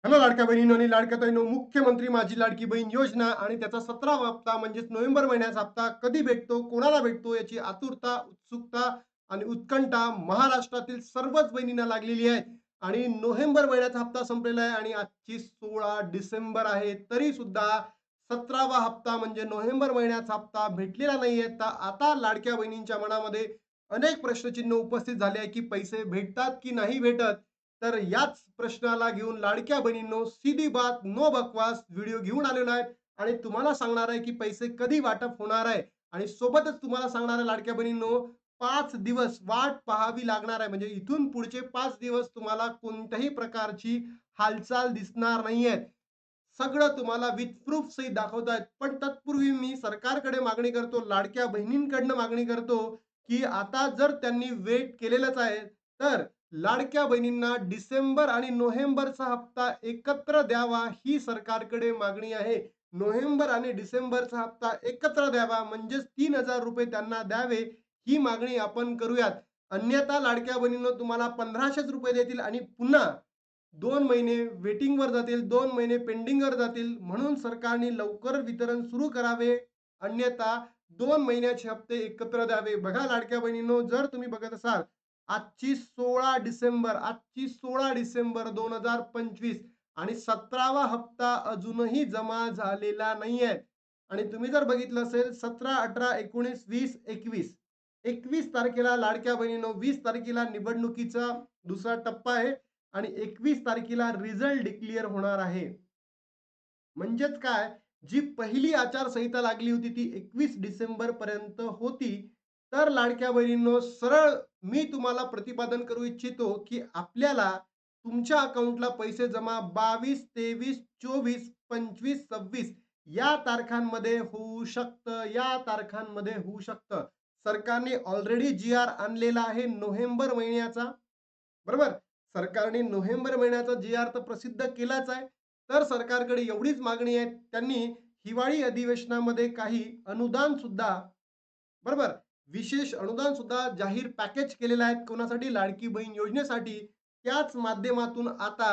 Hello लाडक्या बहिणींनो आणि लाडक्या ताईंनो, मुख्यमंत्री माझी लाडकी बहीण योजना आणि त्याचा 17वा हप्ता म्हणजेच नोव्हेंबर महिन्याचा हप्ता कधी भेटतो, कोणाला भेटतो याची आतुरता, उत्सुकता आणि उत्कंठा महाराष्ट्रातील सर्वच बहिणींना लागलेली आहे. आणि नोव्हेंबर महिन्याचा हप्ता संपलेला आहे आणि आजची 16 डिसेंबर आहे. तरी सुद्धा 17वा हप्ता म्हणजे नोव्हेंबर महिन्याचा हप्ता भेटलेला नाहीये. तर आता लाडक्या बहिणींच्या मनामध्ये अनेक प्रश्नचिन्ह उपस्थित झाले आहे, की पैसे भेटतात की नाही भेटत? तर याच प्रश्नाला घेऊन लाडक्या बहिणींनो, सीधी बात नो बकवास व्हिडिओ घेऊन आलेलो आहे आणि तुम्हाला सांगणार आहे की पैसे कधी वाटप होणार आहे. आणि सोबतच तुम्हाला सांगणार आहे लाडक्या बहिणींनो, 5 दिवस वाट पाहावी लागणार आहे. म्हणजे इथून पुढचे 5 दिवस तुम्हाला कोणत्याही प्रकारची हालचाल दिसणार नाहीये. सगळं तुम्हाला विथ प्रूफ सहित दाखवतायत. पण तत्पूर्वी मी सरकारकडे मागणी करतो, लाडक्या बहिणींकडनं मागणी करतो, की आता जर त्यांनी वेट केलेलंच आहे, तर लाडक्या बहिणींना डिसेंबर आणि नोव्हेंबरचा हप्ता एकत्र द्यावा, ही सरकारकडे मागणी आहे. नोव्हेंबर आणि डिसेंबरचा हप्ता एकत्र द्यावा, म्हणजेच ₹3000 त्यांना द्यावे, ही मागणी आपण करूयात. अन्यथा लाडक्या बहिणींनो, तुम्हाला ₹1500 देतील आणि पुन्हा 2 महिने वेटिंगवर जातील, 2 महिने पेंडिंगवर जातील. म्हणून सरकारने लवकर वितरण सुरू करावे. अन्यथा 2 महिन्याचे हप्ते एकत्र द्यावे. बघा लाडक्या बहिणींनो, जर तुम्ही बघत असाल, आजची 16 डिसेंबर 2025 आणि 17वा हप्ता अजूनही जमा झालेला नाहीये. आणि तुम्ही जर बघितलं असेल 17, 18, 19, 20, 21. 21 तारखेला लाडक्या बहिणींनो, 20 तारखेला निवडणुकीचा दुसरा टप्पा आहे आणि 21 तारखेला रिझल्ट डिक्लेअर होणार आहे. म्हणजेच काय, जी पहिली आचारसंहिता लागली होती ती 21 डिसेंबर पर्यंत होती. तर लाडक्या बहिणींनो, सरळ मी तुम्हाला प्रतिपादन करू इच्छितो, की आपल्याला तुमच्या अकाउंटला पैसे जमा 22, 23, 24, 25, 26 या तारखांमध्ये होऊ शकतं. या तारखांमध्ये होऊ शकतं. सरकारने ऑलरेडी जी-आर आणलेला आहे नोव्हेंबर महिन्याचा. बरोबर? सरकारने नोव्हेंबर महिन्याचा जी-आर तर प्रसिद्ध केलाच आहे. तर सरकारकडे एवढीच मागणी आहे, त्यांनी हिवाळी अधिवेशनामध्ये काही अनुदान सुद्धा, बरोबर, विशेष अनुदान सुद्धा जाहीर पॅकेज केलेलं आहे. कोणासाठी? लाडकी बहीण योजनेसाठी. त्याच माध्यमातून आता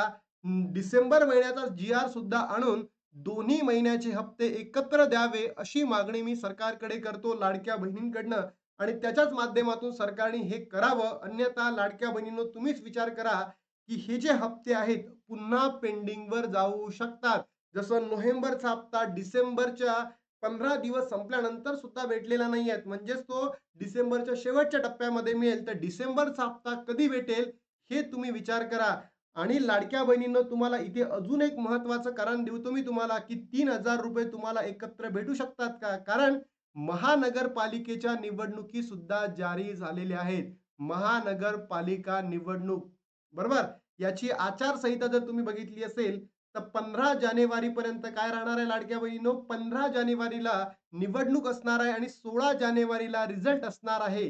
डिसेंबर महिन्याचा जी-आर सुद्धा आणून दोन्ही महिन्याचे हप्ते एकत्र द्यावे, अशी मागणी मी सरकारकडे करतो लाडक्या बहिणींकडनं. आणि त्याच्याच माध्यमातून सरकारने हे करावं. अन्यथा लाडक्या बहिणींनो, तुम्हीच विचार करा, की हे जे हप्ते आहेत पुन्हा पेंडिंगवर जाऊ शकतात. जसं नोव्हेंबरचा हप्ता डिसेंबरच्या 15 दिवस संपल्यानंतर सुद्धा भेटलेला नाही आहेत. म्हणजेच तो डिसेंबरच्या शेवटच्या टप्प्यामध्ये मिळेल. तर डिसेंबरचा हप्ता कधी भेटेल, हे तुम्ही विचार करा. आणि लाडक्या बहिणींनो, तुम्हाला इथे अजून एक महत्त्वाचं कारण देतो मी तुम्हाला, की ₹3000 तुम्हाला एकत्र भेटू शकतात का? कारण महानगरपालिकेच्या निवडणुकी सुद्धा जारी झालेल्या आहेत. महानगरपालिका निवडणूक, बरोबर? याची आचारसंहिता जर तुम्ही बघितली असेल, तर 15 जानेवारीपर्यंत काय राहणार आहे लाडक्या बहिणींनो? 15 जानेवारीला निवडणूक असणार आहे आणि 16 जानेवारीला रिझल्ट असणार आहे.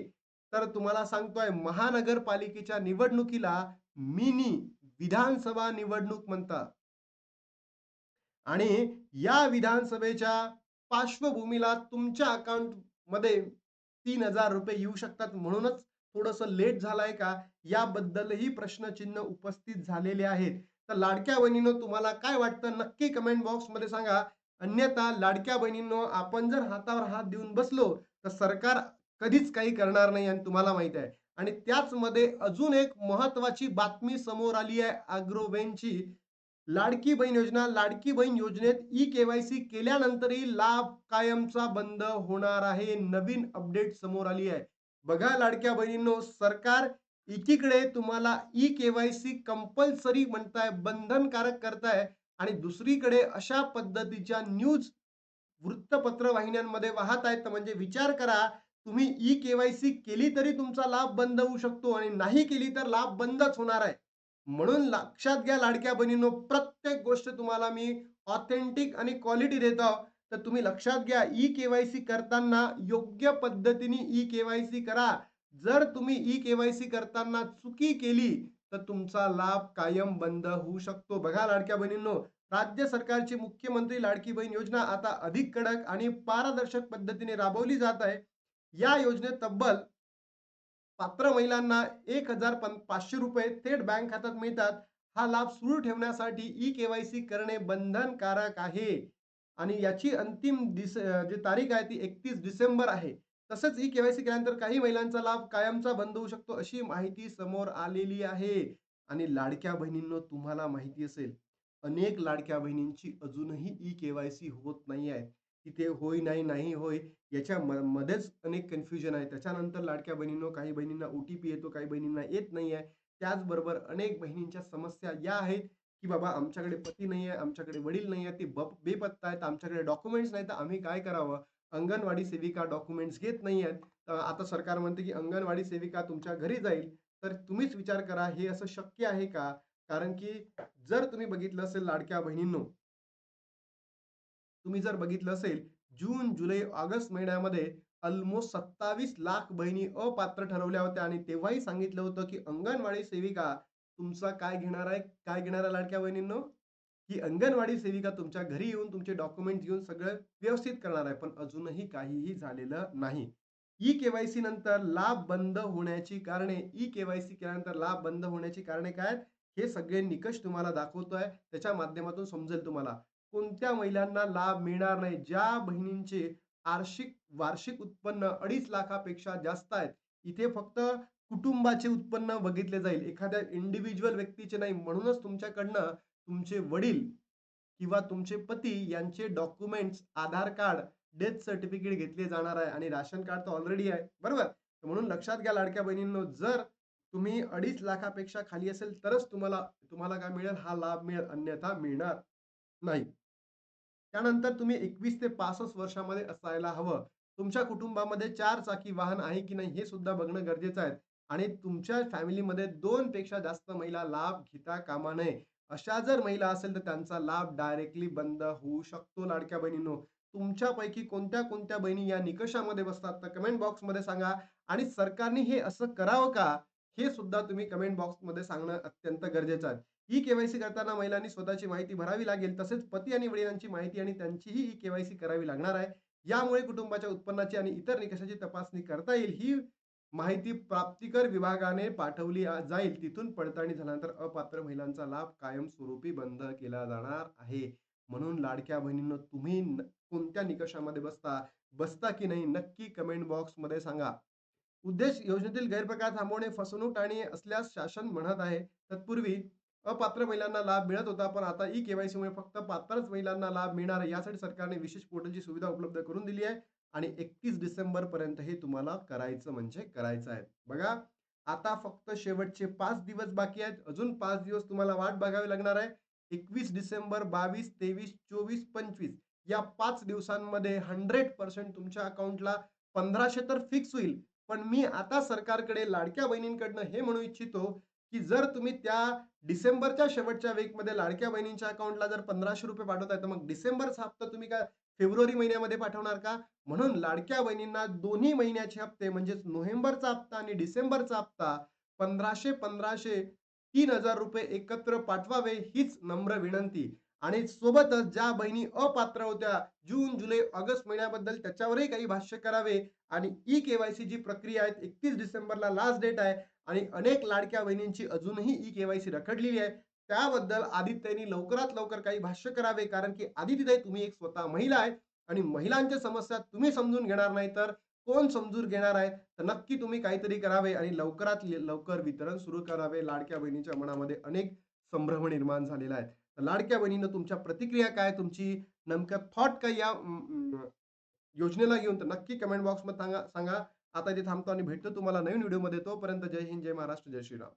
तर तुम्हाला सांगतोय, महानगरपालिकेच्या निवडणुकीला मिनी विधानसभा निवडणूक म्हणतात. आणि या विधानसभेच्या पार्श्वभूमीला तुमच्या अकाउंटमध्ये ₹3000 येऊ शकतात. म्हणूनच थोडंसं लेट झालंय का? याबद्दलही प्रश्नचिन्ह उपस्थित झालेले आहेत. तर लाडक्या बहिणींनो, तुम्हाला काय वाटतं नक्की कमेंट बॉक्समध्ये सांगा. अन्यथा लाडक्या बहिणींनो, आपण जर हातावर हात देऊन बसलो, तर सरकार कधीच काही करणार नाही आणि तुम्हाला माहीत आहे. आणि त्याचमध्ये अजून एक महत्त्वाची बातमी समोर आली आहे अॅग्रोव्हेनची. लाडकी बहीण योजना, लाडकी बहीण योजनेत ई-के-वाय-सी केल्यानंतरही लाभ कायमचा बंद होणार आहे. नवीन अपडेट समोर आली आहे. बघा लाडक्या बहिणींनो, सरकार एकीकडे तुम्हाला ई-के-वाय-सी कंपल्सरी म्हणताय, बंधनकारक करताय आणि दुसरीकडे अशा पद्धतीच्या न्यूज वृत्तपत्र वाहिन्यांमध्ये वाहत आहेत. तर म्हणजे विचार करा, तुम्ही ई-के-वाय-सी केली तरी तुमचा लाभ बंद होऊ शकतो आणि नाही केली तर लाभ बंदच होणार आहे. म्हणून लक्षात घ्या लाडक्या बहिणींनो, प्रत्येक गोष्ट तुम्हाला मी ऑथेंटिक आणि क्वालिटी देत आहोत. तर तुम्ही लक्षात घ्या, ई-के-वाय-सी करताना योग्य पद्धतीने ई-के-वाय-सी करा. जर तुम्ही ई-के-वाय-सी करताना चुकी केली, तर तुमचा लाभ कायम बंद होऊ शकतो. बघा लाडक्या बहिणींनो, राज्य सरकारची मुख्यमंत्री लाडकी बहीण योजना आता अधिक कडक आणि पारदर्शक पद्धतीने राबवली जात आहे. या योजनेत तब्बल पात्र महिलांना ₹1500 थेट बँक खात्यात मिळतात. हा लाभ सुरू ठेवण्यासाठी ई-के-वाय-सी करणे बंधनकारक आहे आणि याची अंतिम जी तारीख आहे ती 31 डिसेंबर आहे. तसंच ई-के-वाय-सी केल्यानंतर काही महिलांचा लाभ कायमचा बंद होऊ शकतो, अशी माहिती समोर आलेली आहे. आणि लाडक्या बहिणींनो, तुम्हाला माहिती असेल, अनेक लाडक्या बहिणींची अजूनही ई-के-वाय-सी होत नाही आहे. की ते होय, नाही, नाही होय, याच्या मध्येच अनेक कन्फ्युजन आहे. त्याच्यानंतर लाडक्या बहिणींनो, काही बहिणींना ओ-टी-पी येतो, काही बहिणींना येत नाही आहे. त्याचबरोबर अनेक बहिणींच्या समस्या या आहेत, की बाबा आमच्याकडे पती नाही आहे, आमच्याकडे वडील नाही आहेत, ते बेपत्ता आहेत, आमच्याकडे डॉक्युमेंट्स नाहीत, तर आम्ही काय करावं? अंगणवाडी सेविका डॉक्युमेंट्स घेत नाही आहेत. आता सरकार म्हणते, की अंगणवाडी सेविका तुमच्या घरी जाईल. तर तुम्हीच विचार करा, हे असं शक्य आहे का? कारण की जर तुम्ही बघितलं असेल लाडक्या बहिणींनो, तुम्ही जर बघितलं असेल, जून, जुलै, ऑगस्ट महिन्यामध्ये अल्मोस्ट 27 लाख बहिणी अपात्र ठरवल्या होत्या आणि तेव्हाही सांगितलं होतं, की अंगणवाडी सेविका तुमचा काय घेणार आहे? काय घेणार आहे लाडक्या बहिणींनो? की अंगणवाडी सेविका तुमच्या घरी येऊन तुमचे डॉक्युमेंट्स घेऊन सगळं व्यवस्थित करणार आहे. पण अजूनही काहीही झालेलं नाही. ई-के-वाय-सी नंतर लाभ बंद होण्याची कारणे, ई-के-वाय-सी केल्यानंतर लाभ बंद होण्याची कारणे काय आहेत? हे सगळे निकष तुम्हाला दाखवतोय. त्याच्या माध्यमातून समजेल तुम्हाला. कोणत्या महिलांना लाभ मिळणार नाही. ज्या बहिणींचे वार्षिक उत्पन्न 2.5 लाखापेक्षा जास्त आहेत. इथे फक्त कुटुंबाचे उत्पन्न बघितले जाईल. एखाद्या इंडिव्हिज्युअल व्यक्तीचे नाही. म्हणूनच तुमच्याकडनं तुमचे वडील किंवा तुमचे पती यांचे डॉक्युमेंट्स, आधार कार्ड, डेथ सर्टिफिकेट घेतले जाणार आहे आणि राशन कार्ड तर ऑलरेडी आहे. बरोबर? तर म्हणून लक्षात घ्या लाडक्या बहिणींनो, जर तुम्ही 2.5 लाखापेक्षा खाली असेल तरच तुम्हाला तुम्हाला काय मिळेल? हा लाभ मिळेल. अन्यथा मिळणार नाही. त्यानंतर तुम्ही 21 ते 65 वर्षामध्ये असायला हवं. तुमच्या कुटुंबामध्ये 4 चाकी वाहन आहे की नाही हे सुद्धा बघणं गरजेचं आहे. आणि तुमच्या फॅमिलीमध्ये 2 पेक्षा जास्त महिला लाभ घेता कामा नये. अशा जर महिला असेल तर त्यांचा लाभ डायरेक्टली बंद होऊ शकतो लाडक्या बहिणींनो. तुमच्यापैकी कोणत्या-कोणत्या बहिणी या निकषामध्ये बसतात तर कमेंट बॉक्समध्ये सांगा आणि सरकारने हे असं करावं का? हे सुद्धा तुम्ही कमेंट बॉक्समध्ये सांगणं अत्यंत गरजेचं आहे. ई-के-वाय-सी करताना महिलांनी स्वतःची माहिती भरावी लागेल. तसेच पती आणि वडिलांची माहिती आणि त्यांचीही ई-के-वाय-सी करावी लागणार आहे. यामुळे कुटुंबाच्या उत्पन्नाची आणि इतर निकषाची तपासणी करता येईल. ही माहिती प्राप्तिकर विभागाने पाठवली जाईल. तिथून पडताळणी झाल्यानंतर अपात्र महिलांचा लाभ कायमस्वरूपी बंद केला जाणार आहे. म्हणून लाडक्या बहिणींनो, तुम्ही कोणत्या निकषामध्ये बसता, बसता की नाही नक्की कमेंट बॉक्समध्ये सांगा. उद्देश योजनेतील गैरप्रकार थांबवणे, फसवणूक टाळणे असल्यास शासन म्हणत आहे. तत्पूर्वी अपात्र महिलांना लाभ मिळत होता, पण आता ई-के-वाय-सीमुळे फक्त पात्रच महिलांना लाभ मिळणार आहे. यासाठी सरकारने विशेष पोर्टलची सुविधा उपलब्ध करून दिली आहे आणि 31 डिसेंबरपर्यंत हे तुम्हाला करायचं म्हणजे करायचं आहे. बघा, आता फक्त शेवटचे 5 दिवस बाकी आहेत. अजून 5 दिवस तुम्हाला वाट बघावी लागणार आहे. 21 डिसेंबर, 22, 23, 24, 25 या 5 दिवसांमध्ये 100% तुमच्या अकाउंटला 1500 तर फिक्स होईल. पण मी आता सरकारकडे लाडक्या बहिणींकडनं हे म्हणू इच्छितो, की जर तुम्ही त्या डिसेंबरच्या शेवटच्या वीकमध्ये लाडक्या बहिणींच्या अकाउंटला जर ₹1500 पाठवताय, तर मग डिसेंबरचा हप्ता तुम्ही काय फेब्रुवारी महिन्यामध्ये पाठवणार का? म्हणून लाडक्या बहिणींना दोन्ही महिन्याचे हप्ते म्हणजेच नोव्हेंबरचा हप्ता आणि डिसेंबरचा हप्ता 1500-1500 ₹3000 एकत्र पाठवावे हीच नम्र विनंती. आणि सोबतच ज्या बहिणी अपात्र होत्या जून, जुलै, ऑगस्ट महिन्याबद्दल त्याच्यावरही काही भाष्य करावे आणि ई-के-वाय-सी जी प्रक्रिया आहे 31 डिसेंबरला लास्ट डेट आहे आणि अनेक लाडक्या बहिणींची अजूनही ई-के-वाय-सी रखडलेली आहे. त्याबद्दल आदित्यनी लवकरात लवकर काही भाष्य करावे. कारण की आदितीताई तुम्ही एक स्वतः महिला आहे आणि महिलांच्या समस्या तुम्ही समजून घेणार नाही तर कोण समजून घेणार आहे? तर नक्की तुम्ही काहीतरी करावे आणि लवकरात लवकर वितरण सुरू करावे. लाडक्या बहिणीच्या मनामध्ये अनेक संभ्रम निर्माण झालेला आहे. तर लाडक्या बहिणींनो, तुमच्या प्रतिक्रिया काय? तुमची नेमकं थॉट काय या योजनेला घेऊन? तर नक्की कमेंट बॉक्समध्ये सांगा. सांगा. आता इथे थांबतो आणि भेटतो तुम्हाला नवीन व्हिडिओमध्ये. तोपर्यंत जय हिंद, जय महाराष्ट्र, जय श्रीराम.